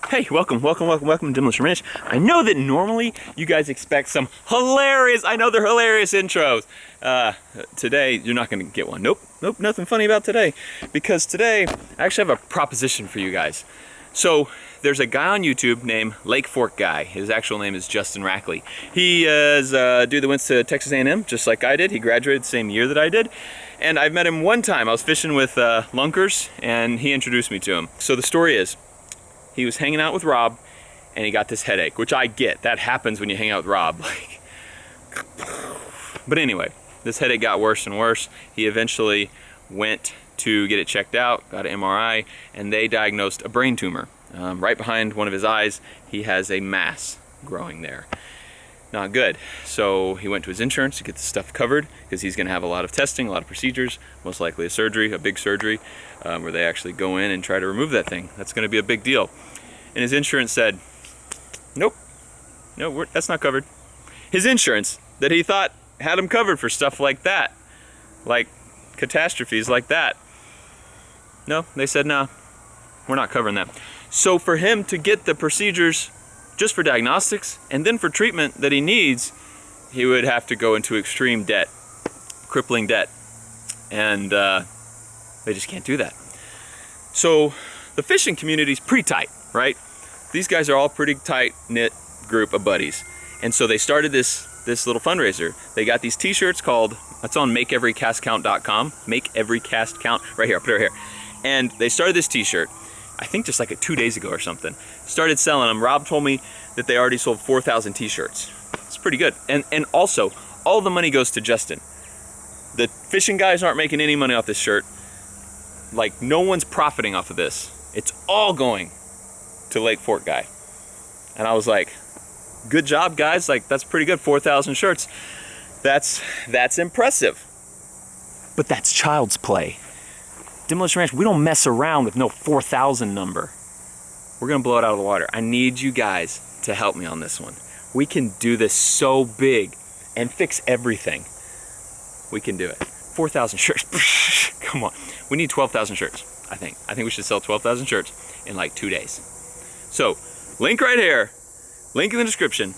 Hey, welcome to Demolition Ranch. I know that normally you guys expect some hilarious, I know they're hilarious intros. Today, you're not gonna get one. Nope, nothing funny about today. Because today, I actually have a proposition for you guys. So, there's a guy on YouTube named Lake Fork Guy. His actual name is Justin Rackley. He is a dude that went to Texas A&M, just like I did. He graduated the same year that I did. And I've met him one time. I was fishing with lunkers, and he introduced me to him. So the story is, he was hanging out with Rob, and he got this headache, which I get. That happens when you hang out with Rob. But anyway, this headache got worse and worse. He eventually went to get it checked out, got an MRI, and they diagnosed a brain tumor. Right behind one of his eyes, he has a mass growing there. Not good. So he went to his insurance to get the stuff covered, because he's going to have a lot of testing, a lot of procedures, most likely a surgery, a big surgery, where they actually go in and try to remove that thing. That's going to be a big deal. And his insurance said, nope, no, that's not covered. His insurance that he thought had him covered for stuff like that, like catastrophes like that. No, they said, nah, we're not covering that. So for him to get the procedures just for diagnostics and then for treatment that he needs, he would have to go into extreme debt, crippling debt. And they just can't do that. So the fishing community is pretty tight, right? These guys are all pretty tight-knit group of buddies. And so they started this little fundraiser. They got these t-shirts called, it's on MakeEveryCastCount.com, MakeEveryCastCount, right here, I'll put it right here. And they started this t-shirt, I think just like 2 days ago or something. Started selling them. Rob told me that they already sold 4,000 t-shirts. It's pretty good. And also, all the money goes to Justin. The fishing guys aren't making any money off this shirt. Like, no one's profiting off of this. It's all going to Lake Fork Guy. And I was like, good job, guys. Like, that's pretty good. 4,000 shirts. That's impressive. But that's child's play. Demolition Ranch, we don't mess around with no 4,000 number. We're gonna blow it out of the water. I need you guys to help me on this one. We can do this so big and fix everything. We can do it. 4,000 shirts. Come on. We need 12,000 shirts, I think. I think we should sell 12,000 shirts in like 2 days. So, link right here. Link in the description.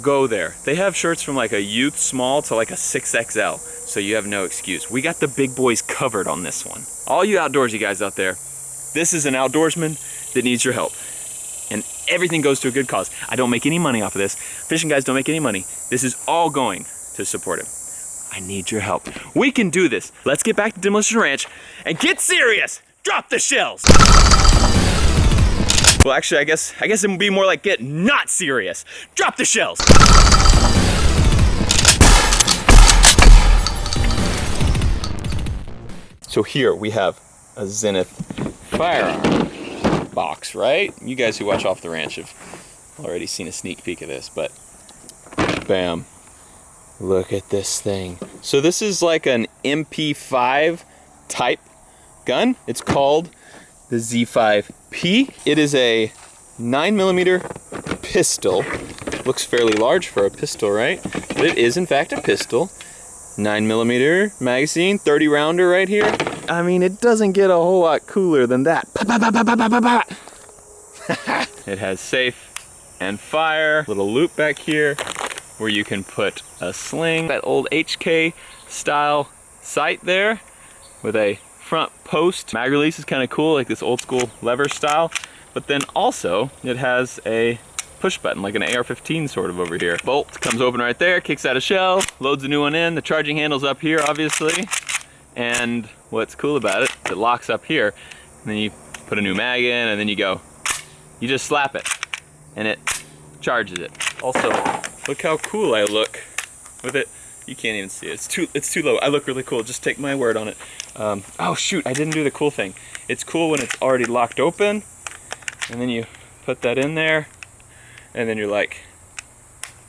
Go there. They have shirts from like a youth small to like a 6XL. So you have no excuse. We got the big boys covered on this one. All you outdoorsy guys out there, this is an outdoorsman that needs your help. And everything goes to a good cause. I don't make any money off of this. Fishing guys don't make any money. This is all going to support him. I need your help. We can do this. Let's get back to Demolition Ranch and get serious. Drop the shells. Well, actually, I guess it would be more like get not serious. Drop the shells. So here we have a Zenith firearm box, right? You guys who watch Off the Ranch have already seen a sneak peek of this, but bam. Look at this thing. So this is like an MP5 type gun. It's called the Z5P. It is a 9mm pistol. Looks fairly large for a pistol, right? But it is in fact a pistol. 9mm magazine, 30 rounder right here. I mean, it doesn't get a whole lot cooler than that. It has safe and fire. Little loop back here where you can put a sling. That old HK style sight there with a front post. Mag release is kind of cool, like this old school lever style. But then also it has a push button, like an AR-15 sort of over here. Bolt comes open right there, kicks out a shell, loads a new one in. The charging handle's up here, obviously. And what's cool about it, it locks up here. And then you put a new mag in, and then you just slap it, and it charges it. Also, look how cool I look with it. You can't even see it. It's too low. I look really cool. Just take my word on it. Oh shoot, I didn't do the cool thing. It's cool when it's already locked open, and then you put that in there, and then you're like,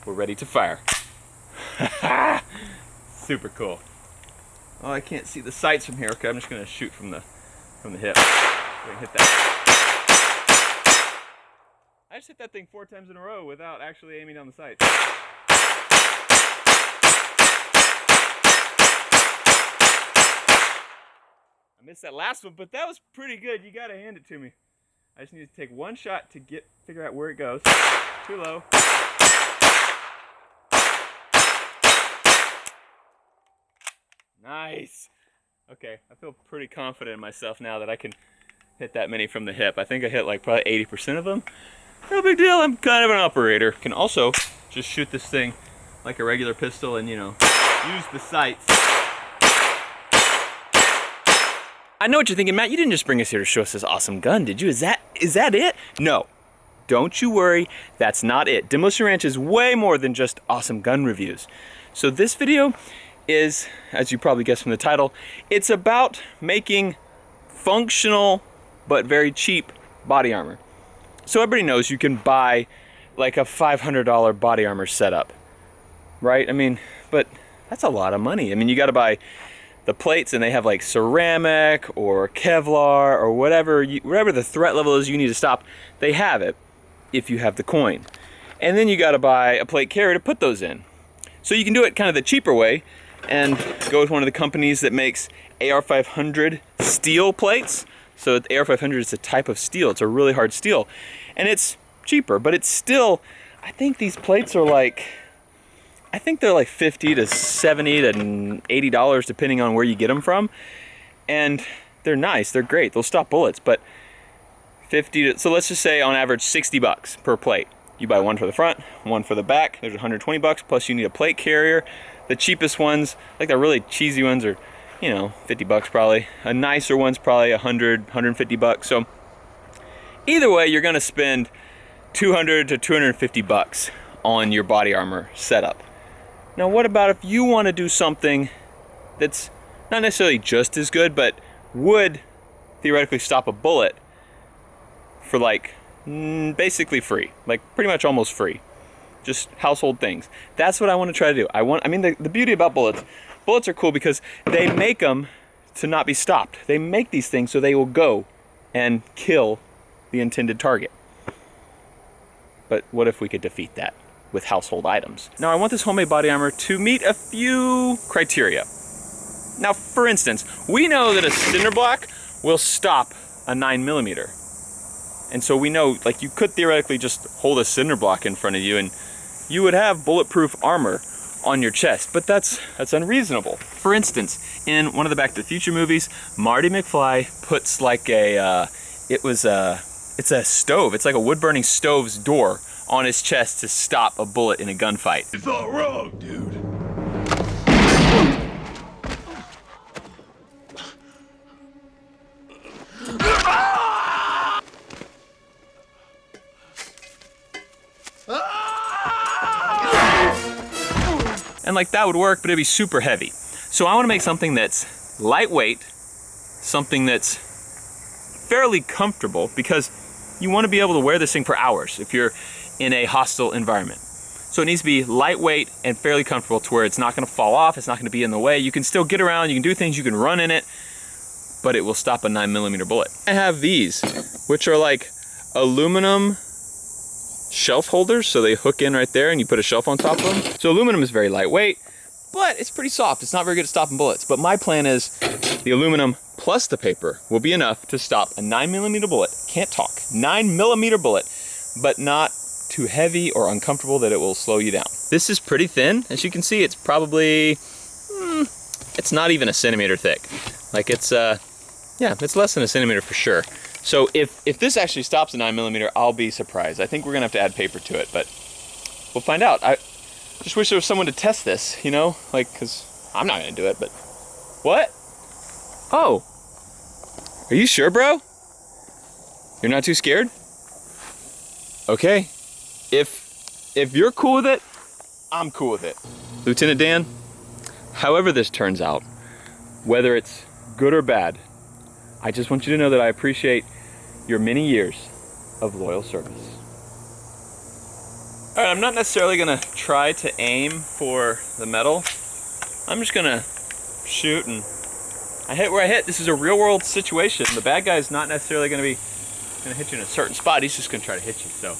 we're ready to fire. Super cool. Oh, I can't see the sights from here. Okay, I'm just gonna shoot from the hip. Go and hit that. I just hit that thing 4 times in a row without actually aiming down the sights. I missed that last one, but that was pretty good. You gotta hand it to me. I just need to take one shot to figure out where it goes. Too low. Nice. Okay, I feel pretty confident in myself now that I can hit that many from the hip. I think I hit like probably 80% of them. No big deal, I'm kind of an operator. Can also just shoot this thing like a regular pistol and, you know, use the sights. I know what you're thinking, Matt, you didn't just bring us here to show us this awesome gun, did you? Is that it? No, don't you worry, that's not it. Demolition Ranch is way more than just awesome gun reviews. So this video is, as you probably guessed from the title, it's about making functional but very cheap body armor. So everybody knows you can buy like a $500 body armor setup, right? I mean, but that's a lot of money. I mean, you got to buy the plates and they have like ceramic or Kevlar or whatever the threat level is you need to stop, they have it if you have the coin. And then you got to buy a plate carrier to put those in. So you can do it kind of the cheaper way and go with one of the companies that makes AR500 steel plates. So the AR500 is a type of steel. It's a really hard steel. And it's cheaper, but it's still, I think these plates are like, I think they're like $50 to $70 to $80 depending on where you get them from. And they're nice, they're great, they'll stop bullets, but so let's just say on average 60 bucks per plate. You buy one for the front, one for the back, there's 120 bucks, plus you need a plate carrier. The cheapest ones, like the really cheesy ones, are, you know, 50 bucks probably. A nicer one's probably 100, 150 bucks. So either way, you're gonna spend 200 to 250 bucks on your body armor setup. Now what about if you wanna do something that's not necessarily just as good, but would theoretically stop a bullet for like basically free, like pretty much almost free. Just household things. That's what I want to try to do. I mean, the beauty about bullets are cool because they make them to not be stopped. They make these things so they will go and kill the intended target. But what if we could defeat that with household items? Now I want this homemade body armor to meet a few criteria. Now, for instance, we know that a cinder block will stop a 9mm. And so we know, like, you could theoretically just hold a cinder block in front of you and you would have bulletproof armor on your chest, but that's unreasonable. For instance, in one of the Back to the Future movies, Marty McFly puts like it's a stove, it's like a wood-burning stove's door on his chest to stop a bullet in a gunfight. It's all wrong, dude. And like that would work, but it'd be super heavy. So I want to make something that's lightweight, something that's fairly comfortable, because you want to be able to wear this thing for hours if you're in a hostile environment. So it needs to be lightweight and fairly comfortable to where it's not going to fall off, it's not going to be in the way. You can still get around, you can do things, you can run in it, but it will stop a 9mm bullet. I have these, which are like aluminum shelf holders, so they hook in right there and you put a shelf on top of them. So aluminum is very lightweight, but it's pretty soft. It's not very good at stopping bullets. But my plan is the aluminum plus the paper will be enough to stop a 9mm bullet. Can't talk. 9mm bullet, but not too heavy or uncomfortable that it will slow you down. This is pretty thin. As you can see, it's probably, it's not even a centimeter thick. Like it's less than a centimeter for sure. So if this actually stops a 9mm, I'll be surprised. I think we're gonna have to add paper to it, but we'll find out. I just wish there was someone to test this, you know? Like, cause I'm not gonna do it, but. What? Oh. Are you sure, bro? You're not too scared? Okay. If you're cool with it, I'm cool with it. Lieutenant Dan, however this turns out, whether it's good or bad, I just want you to know that I appreciate your many years of loyal service. All right, I'm not necessarily gonna try to aim for the metal. I'm just gonna shoot and I hit where I hit. This is a real world situation. The bad guy's not necessarily gonna hit you in a certain spot. He's just gonna try to hit you. So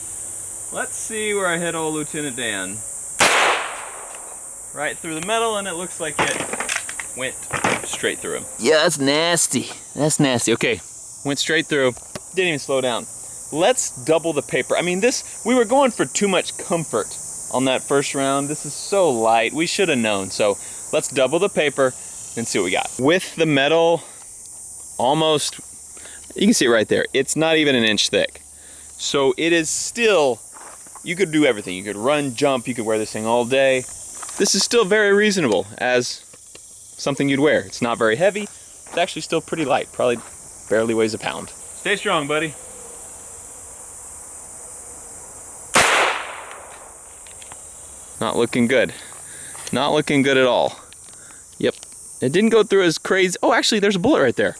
let's see where I hit old Lieutenant Dan. Right through the metal, and it looks like it went straight through him. Yeah, that's nasty. That's nasty. Okay, went straight through. Didn't even slow down. let's double the paper. I mean, we were going for too much comfort on that first round. This is so light. We should have known. So let's double the paper and see what we got. With the metal almost, you can see it right there. It's not even an inch thick. So it is still, you could do everything. You could run, jump, you could wear this thing all day. This is still very reasonable as something you'd wear. It's not very heavy. It's actually still pretty light. Probably barely weighs a pound. Stay strong, buddy. Not looking good. Not looking good at all. Yep. It didn't go through as crazy. Oh, actually, there's a bullet right there.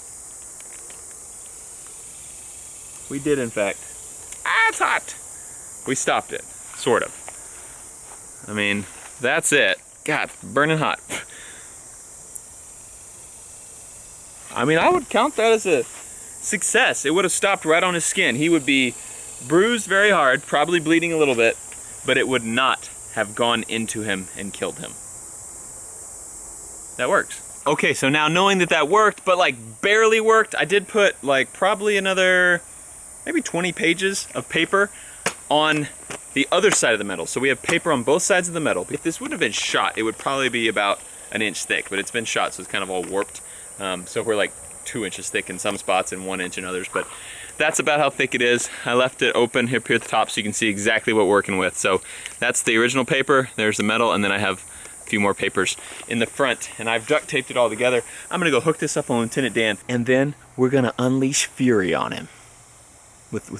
We did, in fact. Ah, it's hot. We stopped it, sort of. I mean, that's it. God, burning hot. I mean, I would count that as a success. It would have stopped right on his skin. He would be bruised very hard, probably bleeding a little bit, but it would not have gone into him and killed him. That works. Okay, so now knowing that that worked, but like barely worked, I did put like probably another maybe 20 pages of paper on the other side of the metal. So we have paper on both sides of the metal. If this would have been shot, it would probably be about an inch thick, but it's been shot, so it's kind of all warped. So we're like 2 inches thick in some spots and 1 inch in others, but that's about how thick it is. I left it open here at the top so you can see exactly what we're working with. So that's the original paper, there's the metal, and then I have a few more papers in the front, and I've duct taped it all together. I'm gonna go hook this up on Lieutenant Dan, and then we're gonna unleash fury on him with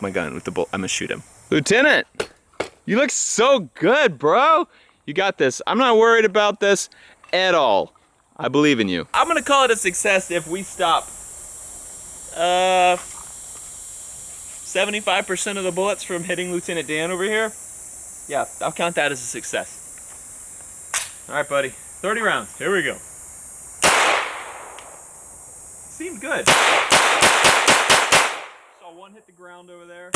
my gun, with the bullet. I'm gonna shoot him. Lieutenant, you look so good, bro. You got this. I'm not worried about this at all. I believe in you. I'm gonna call it a success if we stop 75% of the bullets from hitting Lieutenant Dan over here. Yeah, I'll count that as a success. All right, buddy. 30 rounds. Here we go. Seemed good. Saw one hit the ground over there.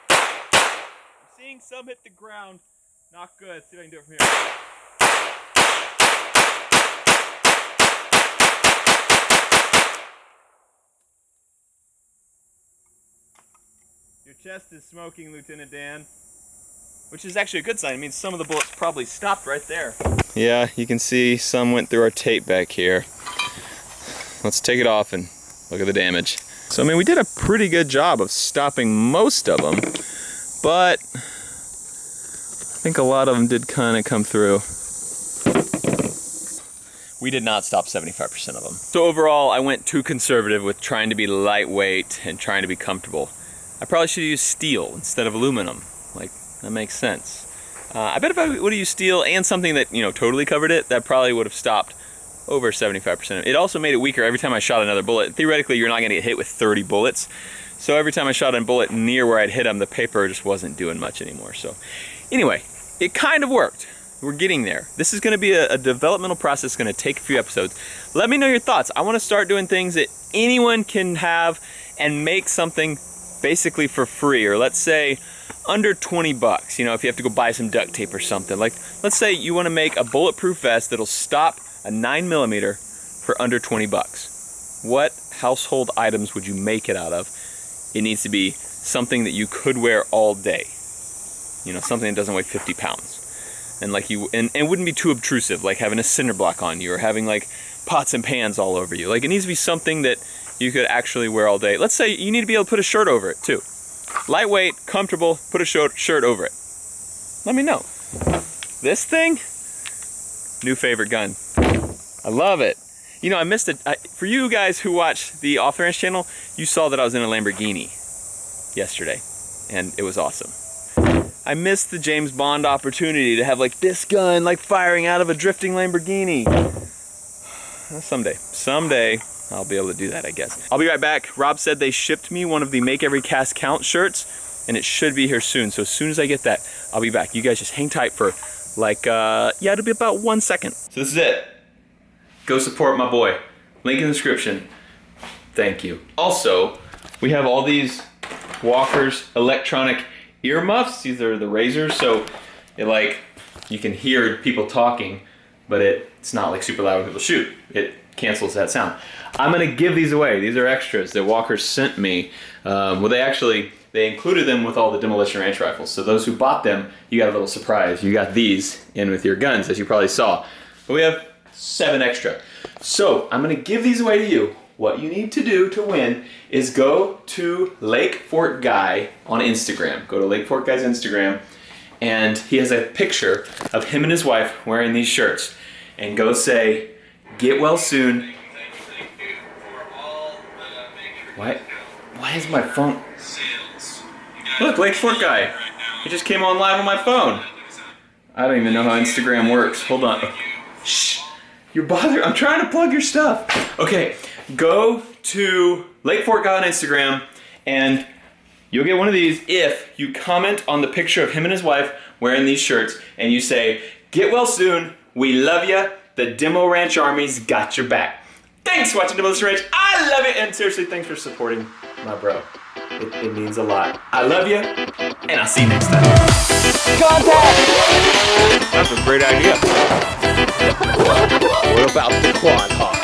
I'm seeing some hit the ground. Not good. Let's see if I can do it from here. Your chest is smoking, Lieutenant Dan. Which is actually a good sign. It means some of the bullets probably stopped right there. Yeah, you can see some went through our tape back here. Let's take it off and look at the damage. So, I mean, we did a pretty good job of stopping most of them, but I think a lot of them did kind of come through. We did not stop 75% of them. So overall, I went too conservative with trying to be lightweight and trying to be comfortable. I probably should have used steel instead of aluminum. Like, that makes sense. I bet if I would have used steel and something that, you know, totally covered it, that probably would have stopped over 75%. It also made it weaker every time I shot another bullet. Theoretically, you're not gonna get hit with 30 bullets. So every time I shot a bullet near where I'd hit them, the paper just wasn't doing much anymore. So anyway, it kind of worked. We're getting there. This is gonna be a developmental process, gonna take a few episodes. Let me know your thoughts. I wanna start doing things that anyone can have and make something basically for free, or let's say under 20 bucks, you know, if you have to go buy some duct tape or something. Like, let's say you wanna make a bulletproof vest that'll stop a 9mm for under 20 bucks. What household items would you make it out of? It needs to be something that you could wear all day. You know, something that doesn't weigh 50 pounds. And like and it wouldn't be too obtrusive, like having a cinder block on you or having like pots and pans all over you. Like, it needs to be something that you could actually wear all day. Let's say you need to be able to put a shirt over it too. Lightweight, comfortable, put a shirt over it. Let me know. This thing, new favorite gun. I love it. You know, I missed it. For you guys who watch the Off the Ranch channel, you saw that I was in a Lamborghini yesterday, and it was awesome. I missed the James Bond opportunity to have like this gun, like firing out of a drifting Lamborghini. Someday, I'll be able to do that, I guess. I'll be right back. Rob said they shipped me one of the Make Every Cast Count shirts, and it should be here soon. So as soon as I get that, I'll be back. You guys just hang tight for like, yeah, it'll be about 1 second. So this is it. Go support my boy. Link in the description. Thank you. Also, we have all these Walker's electronic earmuffs. These are the razors, so you can hear people talking, but it's not like super loud when people shoot. It cancels that sound. I'm gonna give these away. These are extras that Walker sent me. Well, they included them with all the Demolition Ranch rifles. So those who bought them, you got a little surprise. You got these in with your guns, as you probably saw. But we have 7 extra. So I'm gonna give these away to you. What you need to do to win is go to Lake Fort Guy on Instagram. Go to Lake Fort Guy's Instagram, and he has a picture of him and his wife wearing these shirts. And go say, "Get well soon." Why is my phone? Look, Lake Fort Guy. He just came on live on my phone. I don't even know how Instagram works. Hold on. Shh. You're bothering. I'm trying to plug your stuff. Okay, go to Lake Fort Guy on Instagram, and you'll get one of these if you comment on the picture of him and his wife wearing these shirts, and you say, "Get well soon. We love ya. The Demo Ranch Army's got your back." Thanks for watching Demolition Ranch. I love it, and seriously, thanks for supporting my bro. It means a lot. I love you, and I'll see you next time. Contact! That's a great idea. What about the quad hawk?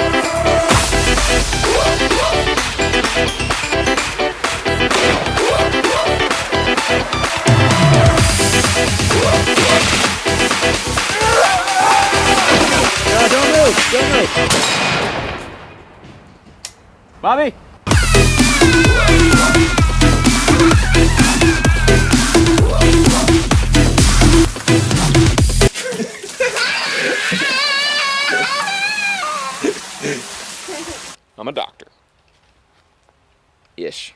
Don't move! Bobby? I'm a doctor. Ish.